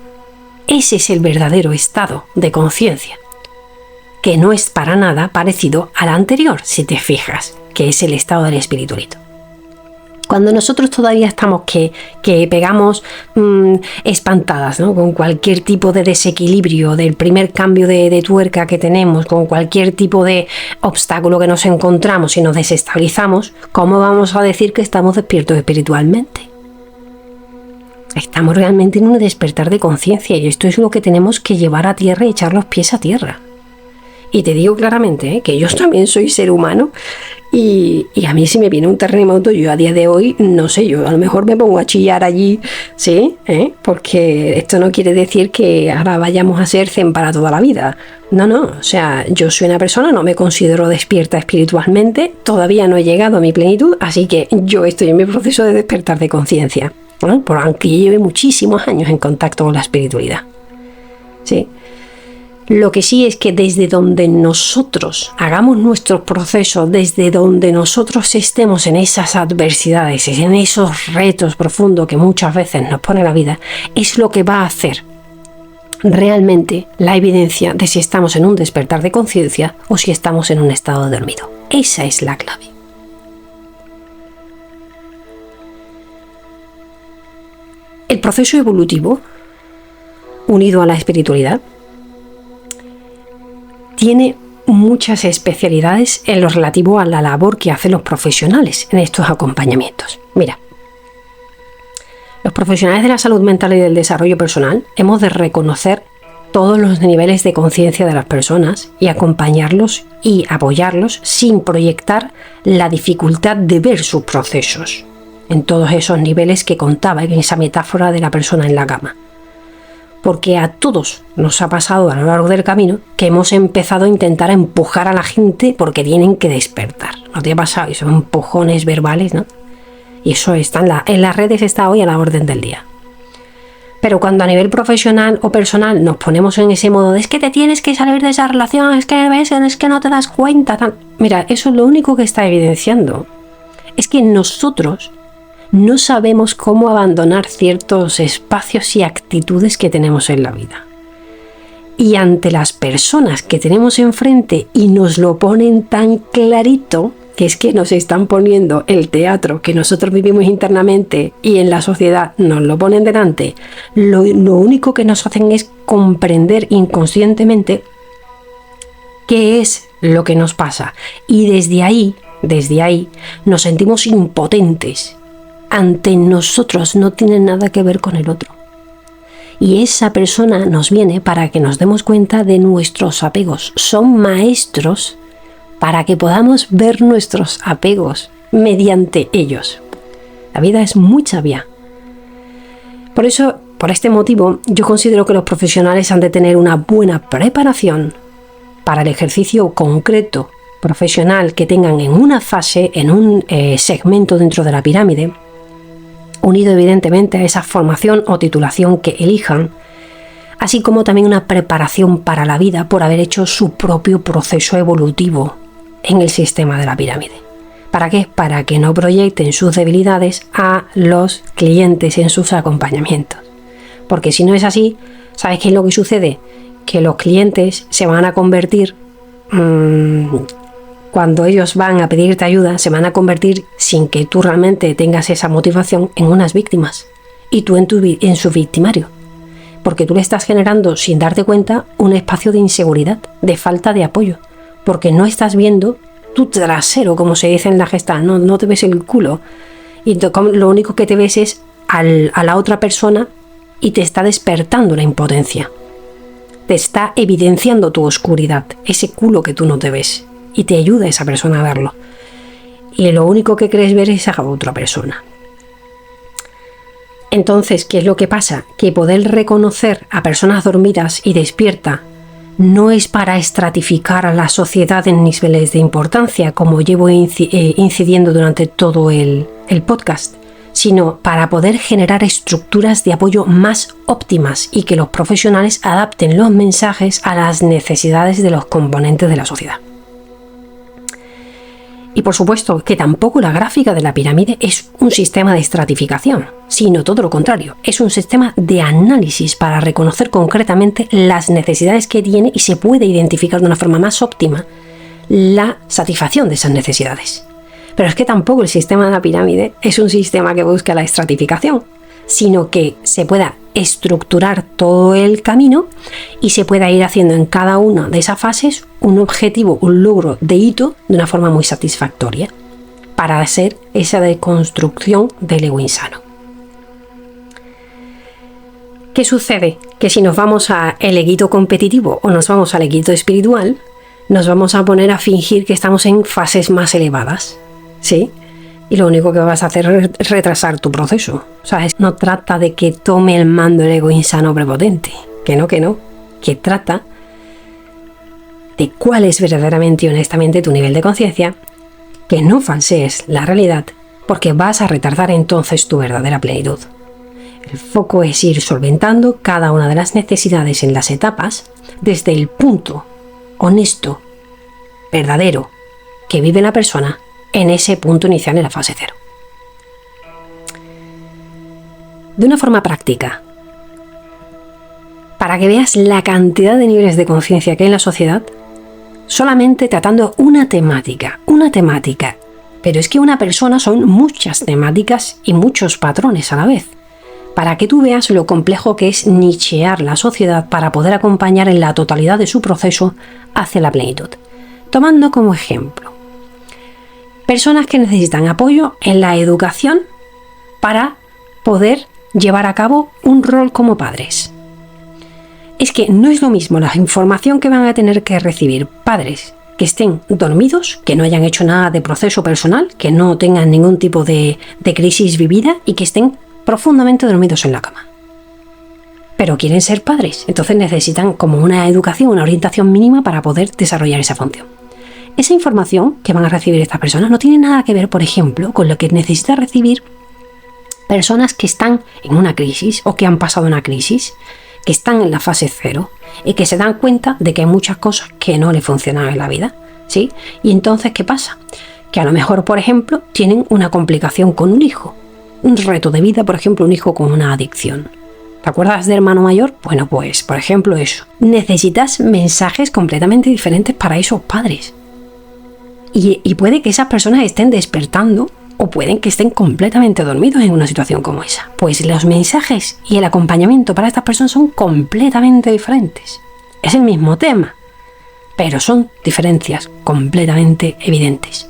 Ese es el verdadero estado de conciencia, que no es para nada parecido al anterior, si te fijas, que es el estado del espiritualito. Cuando nosotros todavía estamos que pegamos espantadas, ¿no? Con cualquier tipo de desequilibrio, del primer cambio de tuerca que tenemos, con cualquier tipo de obstáculo que nos encontramos y nos desestabilizamos, ¿cómo vamos a decir que estamos despiertos espiritualmente? Estamos realmente en un despertar de conciencia y esto es lo que tenemos que llevar a tierra y echar los pies a tierra. Y te digo claramente que yo también soy ser humano y a mí si me viene un terremoto, yo a día de hoy, no sé, yo a lo mejor me pongo a chillar allí, ¿sí? Porque esto no quiere decir que ahora vayamos a ser zen para toda la vida. No, o sea, yo soy una persona, no me considero despierta espiritualmente, todavía no he llegado a mi plenitud, así que yo estoy en mi proceso de despertar de conciencia, ¿no? Por aunque lleve muchísimos años en contacto con la espiritualidad, ¿sí? Lo que sí es que desde donde nosotros hagamos nuestros procesos, desde donde nosotros estemos en esas adversidades, en esos retos profundos que muchas veces nos pone la vida, es lo que va a hacer realmente la evidencia de si estamos en un despertar de conciencia o si estamos en un estado dormido. Esa es la clave. El proceso evolutivo, unido a la espiritualidad, tiene muchas especialidades en lo relativo a la labor que hacen los profesionales en estos acompañamientos. Mira, los profesionales de la salud mental y del desarrollo personal hemos de reconocer todos los niveles de conciencia de las personas y acompañarlos y apoyarlos sin proyectar la dificultad de ver sus procesos en todos esos niveles que contaba en esa metáfora de la persona en la cama. Porque a todos nos ha pasado a lo largo del camino que hemos empezado a intentar empujar a la gente porque tienen que despertar. ¿No te ha pasado? Y son empujones verbales, ¿no? Y eso está en las redes, está hoy a la orden del día. Pero cuando a nivel profesional o personal nos ponemos en ese modo de es que te tienes que salir de esa relación, es que ves, es que no te das cuenta, tal. Mira, eso es lo único que está evidenciando. Es que nosotros no sabemos cómo abandonar ciertos espacios y actitudes que tenemos en la vida. Y ante las personas que tenemos enfrente y nos lo ponen tan clarito, que es que nos están poniendo el teatro que nosotros vivimos internamente y en la sociedad nos lo ponen delante, lo único que nos hacen es comprender inconscientemente qué es lo que nos pasa. Y desde ahí nos sentimos impotentes. Ante nosotros, no tiene nada que ver con el otro. Y esa persona nos viene para que nos demos cuenta de nuestros apegos. Son maestros para que podamos ver nuestros apegos mediante ellos. La vida es muy sabia. Por eso, por este motivo, yo considero que los profesionales han de tener una buena preparación para el ejercicio concreto profesional que tengan en una fase, en un segmento dentro de la pirámide, unido evidentemente a esa formación o titulación que elijan, así como también una preparación para la vida por haber hecho su propio proceso evolutivo en el sistema de la pirámide. ¿Para qué? Para que no proyecten sus debilidades a los clientes en sus acompañamientos. Porque si no es así, ¿sabes qué es lo que sucede? Que los clientes se van a convertir, cuando ellos van a pedirte ayuda, se van a convertir, sin que tú realmente tengas esa motivación, en unas víctimas. Y tú en su victimario. Porque tú le estás generando, sin darte cuenta, un espacio de inseguridad, de falta de apoyo. Porque no estás viendo tu trasero, como se dice en la Gestalt, no te ves el culo. Y lo único que te ves es a la otra persona y te está despertando la impotencia. Te está evidenciando tu oscuridad, ese culo que tú no te ves. Y te ayuda esa persona a verlo. Y lo único que crees ver es a otra persona. Entonces, ¿qué es lo que pasa? Que poder reconocer a personas dormidas y despiertas no es para estratificar a la sociedad en niveles de importancia, como llevo incidiendo durante todo el podcast, sino para poder generar estructuras de apoyo más óptimas y que los profesionales adapten los mensajes a las necesidades de los componentes de la sociedad. Y por supuesto que tampoco la gráfica de la pirámide es un sistema de estratificación, sino todo lo contrario, es un sistema de análisis para reconocer concretamente las necesidades que tiene y se puede identificar de una forma más óptima la satisfacción de esas necesidades. Pero es que tampoco el sistema de la pirámide es un sistema que busca la estratificación, sino que se pueda estructurar todo el camino y se pueda ir haciendo en cada una de esas fases un objetivo, un logro de hito de una forma muy satisfactoria para hacer esa deconstrucción del ego insano. ¿Qué sucede? Que si nos vamos al eguito competitivo o nos vamos al eguito espiritual, nos vamos a poner a fingir que estamos en fases más elevadas, ¿sí? Y lo único que vas a hacer es retrasar tu proceso. ¿Sabes? No trata de que tome el mando el ego insano prepotente. Que no. Que trata de cuál es verdaderamente y honestamente tu nivel de conciencia, que no falsees la realidad, porque vas a retardar entonces tu verdadera plenitud. El foco es ir solventando cada una de las necesidades en las etapas desde el punto honesto, verdadero, que vive la persona en ese punto inicial en la fase 0. De una forma práctica, para que veas la cantidad de niveles de conciencia que hay en la sociedad, solamente tratando una temática. Pero es que una persona son muchas temáticas y muchos patrones a la vez, para que tú veas lo complejo que es nichear la sociedad para poder acompañar en la totalidad de su proceso hacia la plenitud. Tomando como ejemplo, personas que necesitan apoyo en la educación para poder llevar a cabo un rol como padres. Es que no es lo mismo la información que van a tener que recibir padres que estén dormidos, que no hayan hecho nada de proceso personal, que no tengan ningún tipo de crisis vivida y que estén profundamente dormidos en la cama. Pero quieren ser padres, entonces necesitan como una educación, una orientación mínima para poder desarrollar esa función. Esa información que van a recibir estas personas no tiene nada que ver, por ejemplo, con lo que necesita recibir personas que están en una crisis o que han pasado una crisis, que están en la fase 0 y que se dan cuenta de que hay muchas cosas que no les funcionan en la vida, ¿sí? Y entonces, ¿qué pasa? Que a lo mejor, por ejemplo, tienen una complicación con un hijo, un reto de vida, por ejemplo, un hijo con una adicción. ¿Te acuerdas de hermano mayor? Bueno, pues, por ejemplo, eso. Necesitas mensajes completamente diferentes para esos padres. Y puede que esas personas estén despertando o pueden que estén completamente dormidos en una situación como esa. Pues los mensajes y el acompañamiento para estas personas son completamente diferentes. Es el mismo tema, pero son diferencias completamente evidentes.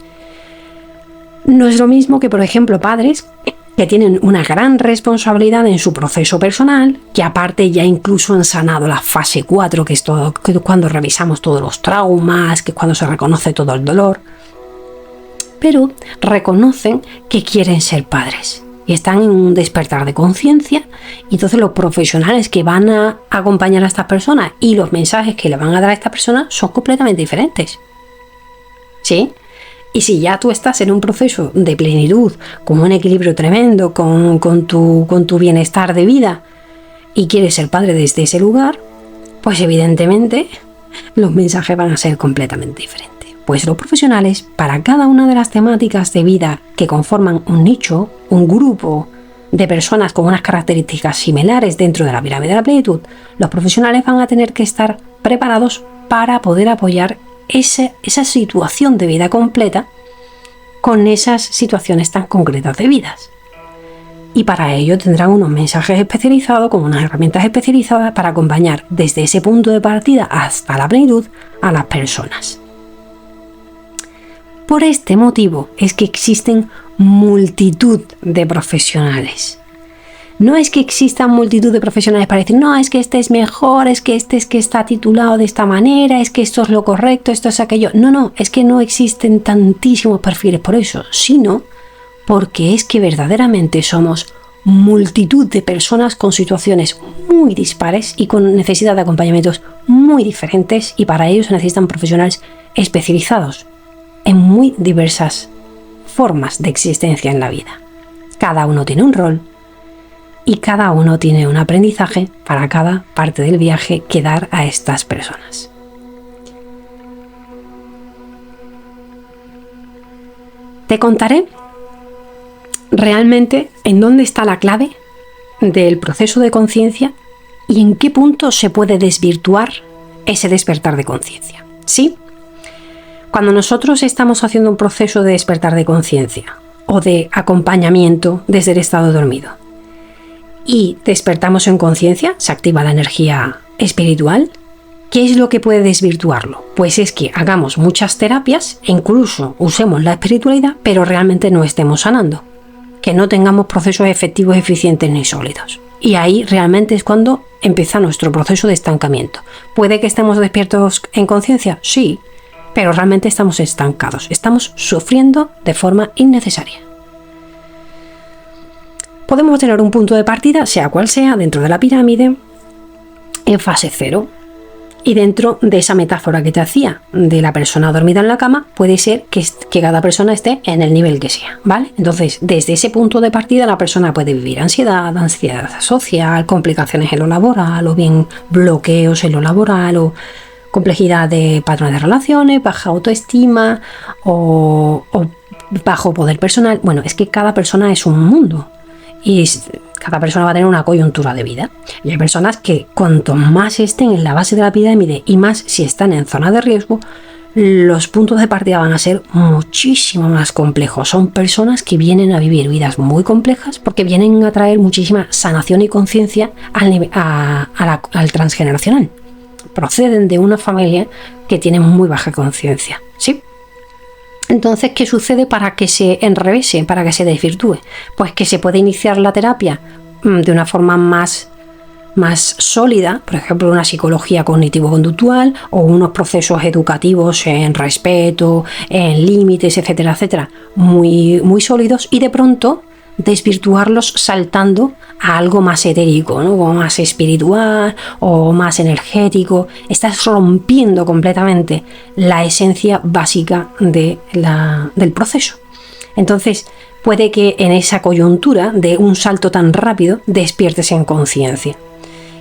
No es lo mismo que, por ejemplo, padres que tienen una gran responsabilidad en su proceso personal, que aparte ya incluso han sanado la fase 4, que es todo, que cuando revisamos todos los traumas, que es cuando se reconoce todo el dolor, pero reconocen que quieren ser padres y están en un despertar de conciencia, y entonces los profesionales que van a acompañar a estas personas y los mensajes que le van a dar a estas personas son completamente diferentes. ¿Sí? Y si ya tú estás en un proceso de plenitud, con un equilibrio tremendo, con tu bienestar de vida y quieres ser padre desde ese lugar, pues evidentemente los mensajes van a ser completamente diferentes. Pues los profesionales, para cada una de las temáticas de vida que conforman un nicho, un grupo de personas con unas características similares dentro de la pirámide de la plenitud, los profesionales van a tener que estar preparados para poder apoyar esa situación de vida completa con esas situaciones tan concretas de vidas. Y para ello tendrán unos mensajes especializados, con unas herramientas especializadas para acompañar desde ese punto de partida hasta la plenitud a las personas. Por este motivo es que existen multitud de profesionales. No es que existan multitud de profesionales para decir, no, es que este es mejor, es que este es que está titulado de esta manera, es que esto es lo correcto, esto es aquello. No, es que no existen tantísimos perfiles por eso, sino porque es que verdaderamente somos multitud de personas con situaciones muy dispares y con necesidad de acompañamientos muy diferentes, y para ello se necesitan profesionales especializados en muy diversas formas de existencia en la vida. Cada uno tiene un rol y cada uno tiene un aprendizaje para cada parte del viaje que dar a estas personas. Te contaré realmente en dónde está la clave del proceso de conciencia y en qué punto se puede desvirtuar ese despertar de conciencia. ¿Sí? Cuando nosotros estamos haciendo un proceso de despertar de conciencia o de acompañamiento desde el estado dormido y despertamos en conciencia, se activa la energía espiritual, ¿qué es lo que puede desvirtuarlo? Pues es que hagamos muchas terapias e incluso usemos la espiritualidad, pero realmente no estemos sanando, que no tengamos procesos efectivos, eficientes ni sólidos. Y ahí realmente es cuando empieza nuestro proceso de estancamiento. ¿Puede que estemos despiertos en conciencia? Sí, pero realmente estamos estancados, estamos sufriendo de forma innecesaria. Podemos tener un punto de partida, sea cual sea, dentro de la pirámide, en fase 0. Y dentro de esa metáfora que te hacía de la persona dormida en la cama, puede ser que cada persona esté en el nivel que sea, ¿vale? Entonces, desde ese punto de partida, la persona puede vivir ansiedad social, complicaciones en lo laboral, o bien bloqueos en lo laboral, o complejidad de patrones de relaciones, baja autoestima o bajo poder personal. Bueno, es que cada persona es un mundo y Cada persona va a tener una coyuntura de vida. Y hay personas que cuanto más estén en la base de la pirámide y más si están en zona de riesgo, los puntos de partida van a ser muchísimo más complejos. Son personas que vienen a vivir vidas muy complejas porque vienen a traer muchísima sanación y conciencia al transgeneracional. Proceden de una familia que tiene muy baja conciencia, ¿sí? Entonces, ¿qué sucede para que se enrevese, para que se desvirtúe? Pues que se puede iniciar la terapia de una forma más sólida, por ejemplo, una psicología cognitivo-conductual o unos procesos educativos en respeto, en límites, etcétera, etcétera, muy, muy sólidos, y de pronto desvirtuarlos saltando a algo más etérico, ¿no? O más espiritual o más energético. Estás rompiendo completamente la esencia básica del proceso. Entonces, puede que en esa coyuntura de un salto tan rápido despiertes en conciencia.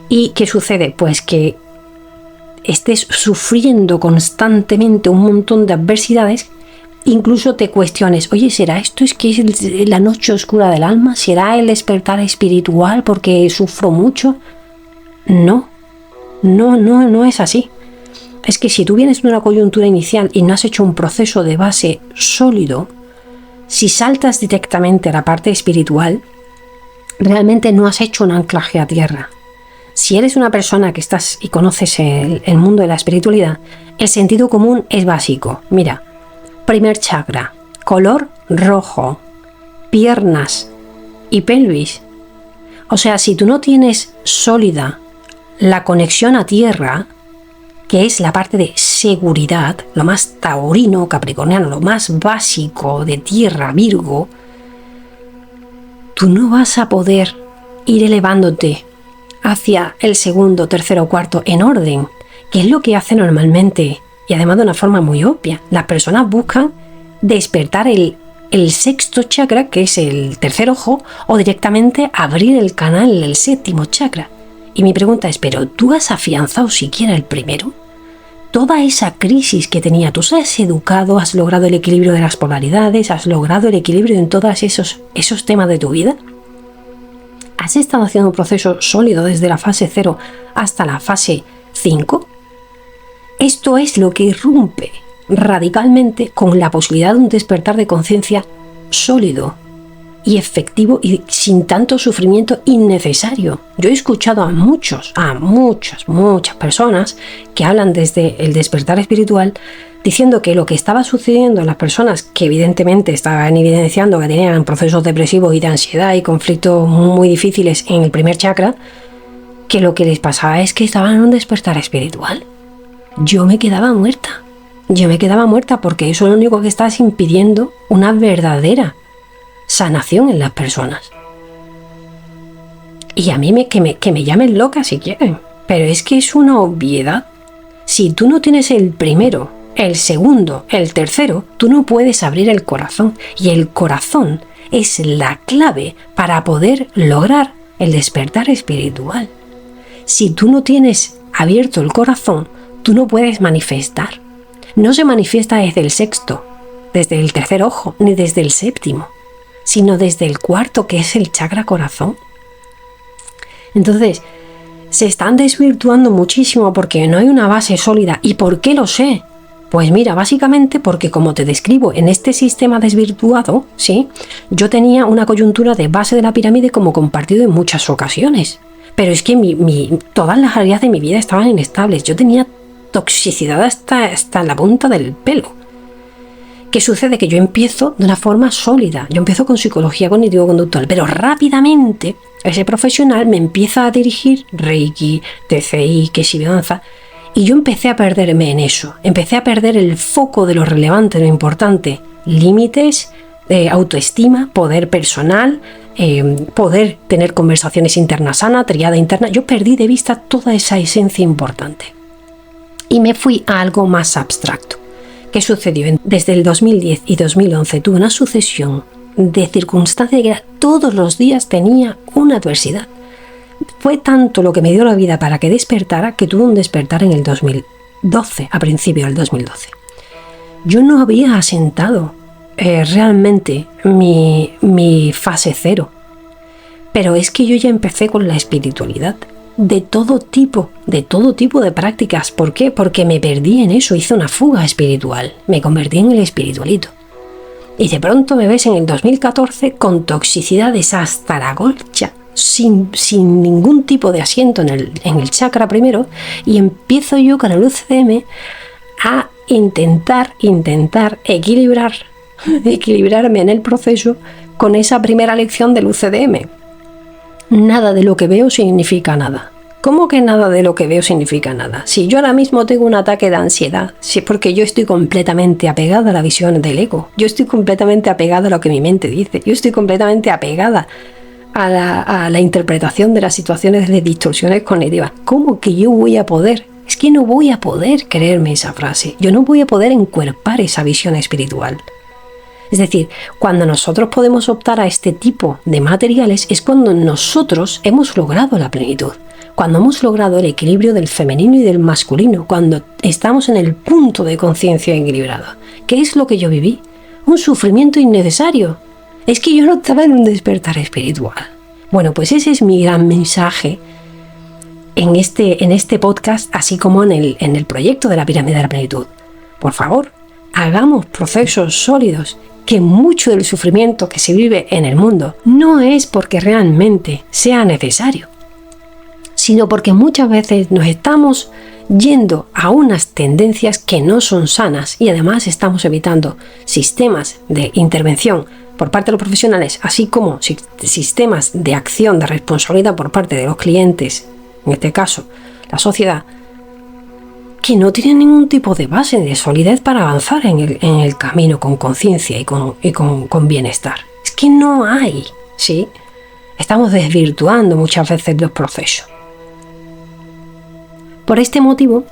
¿Y qué sucede? Pues que estés sufriendo constantemente un montón de adversidades, incluso te cuestiones, oye, ¿será esto es que es la noche oscura del alma? ¿Será el despertar espiritual porque sufro mucho? No es así. Es que si tú vienes de una coyuntura inicial y no has hecho un proceso de base sólido, si saltas directamente a la parte espiritual, realmente no has hecho un anclaje a tierra. Si eres una persona que estás y conoces el mundo de la espiritualidad, el sentido común es básico. Mira, primer chakra, color rojo, piernas y pelvis. O sea, si tú no tienes sólida la conexión a tierra, que es la parte de seguridad, lo más taurino, capricorniano, lo más básico de tierra, Virgo, tú no vas a poder ir elevándote hacia el segundo, tercero o cuarto en orden, que es lo que hace normalmente, y además de una forma muy obvia. Las personas buscan despertar el sexto chakra, que es el tercer ojo, o directamente abrir el canal del séptimo chakra. Y mi pregunta es, ¿pero tú has afianzado siquiera el primero? Toda esa crisis que tenía, ¿tú has educado, has logrado el equilibrio de las polaridades, has logrado el equilibrio en todos esos temas de tu vida? ¿Has estado haciendo un proceso sólido desde la fase 0 hasta la fase 5? Esto es lo que irrumpe radicalmente con la posibilidad de un despertar de conciencia sólido y efectivo y sin tanto sufrimiento innecesario. Yo he escuchado a muchas personas que hablan desde el despertar espiritual diciendo que lo que estaba sucediendo en las personas que evidentemente estaban evidenciando que tenían procesos depresivos y de ansiedad y conflictos muy difíciles en el primer chakra, que lo que les pasaba es que estaban en un despertar espiritual. Yo me quedaba muerta porque eso es lo único que está impidiendo una verdadera sanación en las personas. Y a mí que me llamen loca si quieren, pero es que es una obviedad. Si tú no tienes el primero, el segundo, el tercero, tú no puedes abrir el corazón, y el corazón es la clave para poder lograr el despertar espiritual. Si tú no tienes abierto el corazón, tú no puedes manifestar. No se manifiesta desde el sexto, desde el tercer ojo, ni desde el séptimo, sino desde el cuarto, que es el chakra corazón. Entonces, se están desvirtuando muchísimo porque no hay una base sólida. ¿Y por qué lo sé? Pues mira, básicamente porque, como te describo, en este sistema desvirtuado, ¿sí?, yo tenía una coyuntura de base de la pirámide como compartido en muchas ocasiones. Pero es que todas las áreas de mi vida estaban inestables. Yo tenía toxicidad hasta la punta del pelo. ¿Qué sucede? Que yo empiezo de una forma sólida. Yo empiezo con psicología cognitivo-conductual, pero rápidamente ese profesional me empieza a dirigir Reiki, TCI, Keshidanza, y yo empecé a perderme en eso. Empecé a perder el foco de lo relevante, lo importante. Límites, autoestima, poder personal, poder tener conversaciones internas sanas, triada interna. Yo perdí de vista toda esa esencia importante. Y me fui a algo más abstracto. ¿Qué sucedió? Desde el 2010 y 2011 tuve una sucesión de circunstancias que todos los días tenía una adversidad. Fue tanto lo que me dio la vida para que despertara, que tuve un despertar en el 2012, a principios del 2012. Yo no había asentado realmente mi fase 0. Pero es que yo ya empecé con la espiritualidad. De todo tipo de prácticas. ¿Por qué? Porque me perdí en eso, hice una fuga espiritual. Me convertí en el espiritualito. Y de pronto me ves en el 2014 con toxicidades hasta la golcha, sin ningún tipo de asiento en el chakra primero, y empiezo yo con el UCDM a intentar equilibrarme en el proceso con esa primera lección del UCDM. Nada de lo que veo significa nada. ¿Cómo que nada de lo que veo significa nada? Si yo ahora mismo tengo un ataque de ansiedad, si es porque yo estoy completamente apegada a la visión del ego. Yo estoy completamente apegada a lo que mi mente dice. Yo estoy completamente apegada a la interpretación de las situaciones de distorsiones cognitivas. ¿Cómo que yo voy a poder? Es que no voy a poder creerme esa frase. Yo no voy a poder encuerpar esa visión espiritual. Es decir, cuando nosotros podemos optar a este tipo de materiales es cuando nosotros hemos logrado la plenitud. Cuando hemos logrado el equilibrio del femenino y del masculino, cuando estamos en el punto de conciencia equilibrada. ¿Qué es lo que yo viví? Un sufrimiento innecesario. Es que yo no estaba en un despertar espiritual. Bueno, pues ese es mi gran mensaje en este podcast, así como en el proyecto de la pirámide de la plenitud. Por favor, hagamos procesos sólidos, que mucho del sufrimiento que se vive en el mundo no es porque realmente sea necesario, sino porque muchas veces nos estamos yendo a unas tendencias que no son sanas y además estamos evitando sistemas de intervención por parte de los profesionales, así como sistemas de acción de responsabilidad por parte de los clientes, en este caso la sociedad, que no tienen ningún tipo de base de solidez para avanzar en el camino con conciencia y con bienestar. Es que no hay, ¿sí? Estamos desvirtuando muchas veces los procesos. Por este motivo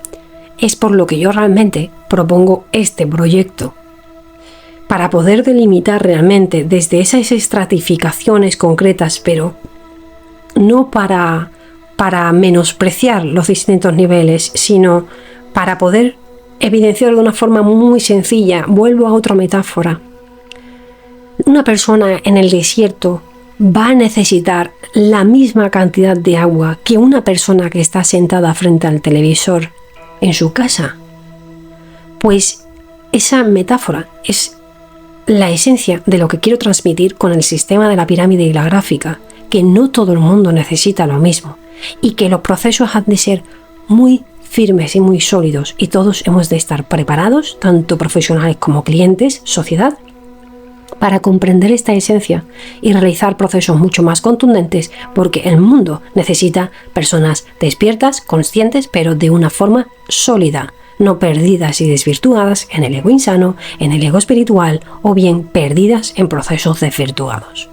es por lo que yo realmente propongo este proyecto, para poder delimitar realmente desde esas estratificaciones concretas, pero no para menospreciar los distintos niveles, sino para poder evidenciar de una forma muy sencilla. Vuelvo a otra metáfora. Una persona en el desierto va a necesitar la misma cantidad de agua que una persona que está sentada frente al televisor en su casa. Pues esa metáfora es la esencia de lo que quiero transmitir con el sistema de la pirámide y la gráfica, que no todo el mundo necesita lo mismo y que los procesos han de ser muy firmes y muy sólidos, y todos hemos de estar preparados, tanto profesionales como clientes, sociedad, para comprender esta esencia y realizar procesos mucho más contundentes, porque el mundo necesita personas despiertas, conscientes, pero de una forma sólida, no perdidas y desvirtuadas en el ego insano, en el ego espiritual, o bien perdidas en procesos desvirtuados.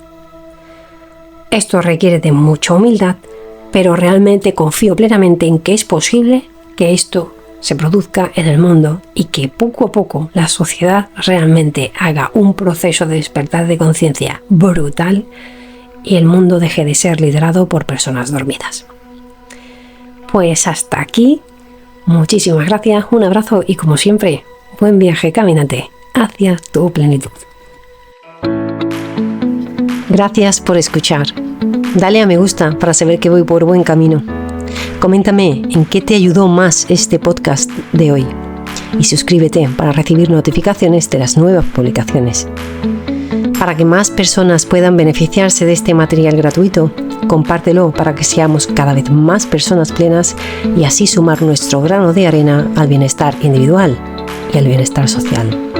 Esto requiere de mucha humildad, pero realmente confío plenamente en que es posible que esto se produzca en el mundo y que poco a poco la sociedad realmente haga un proceso de despertar de conciencia brutal y el mundo deje de ser liderado por personas dormidas. Pues hasta aquí, muchísimas gracias, un abrazo y como siempre, buen viaje caminante hacia tu plenitud. Gracias por escuchar. Dale a me gusta para saber que voy por buen camino. Coméntame en qué te ayudó más este podcast de hoy y suscríbete para recibir notificaciones de las nuevas publicaciones. Para que más personas puedan beneficiarse de este material gratuito, compártelo para que seamos cada vez más personas plenas y así sumar nuestro grano de arena al bienestar individual y al bienestar social.